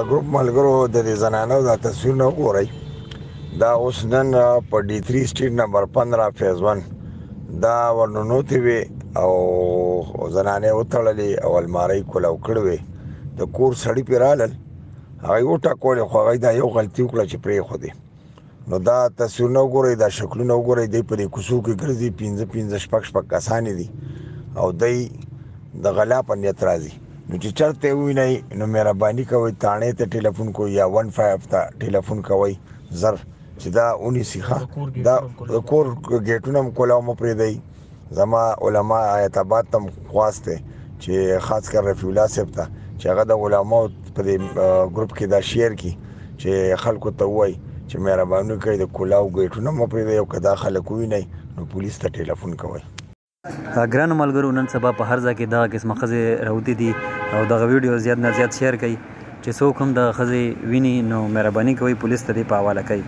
ګروپ ملګرو د دې زنانو دا تصویرونه وګورئ. دا اوس نن په ډي 3 سټریټ نمبر 15 فیز 1 دا ورننوتې وې او زنانې وتړلې او المارۍ کولاو کړې وې. د کور سړي پرې رالل، هغوی وټکولې خو هغوی دا یو غلطي وکړه چې پرېښودې. نو دا تصویرونه وګورئ، دا شکلونه وګورئ. دی په دې کوڅو کې ګرځي، 5 شپږ کسانې دي او دی د غلا په نیت راځي. نو چې چرته ووینئ نو مهرباني کوئ تاڼې ته ټلیفون کوئ یا 15 ته ټلیفون کوئ زر چې دا ونیسي. ښه دا د کور ګیټونه هم کولاو مه پرېږدئ. زما علما آیت آباد ته هم خواست دی چې خاص کر رفیع الله صاحب ته چې هغه د علماو په دې ګروپ کې دا شیر کړي چې خلکو ته ووایي چې مهرباني کوئ د کولاو ګیټونه مه پرېږدئ او که دا خلک ووینئ نو پولیس ته ټلیفون کوئ. ګرانو ملګرو، نن سبا په هر ځای کې دغه قسمه ښځې راوتې دي او دغه ویډیو زیات نه زیات شیر کړئ چې څوک هم دغه ښځې ویني نو مهرباني کوئ پولیس ته دې په حواله کوئ.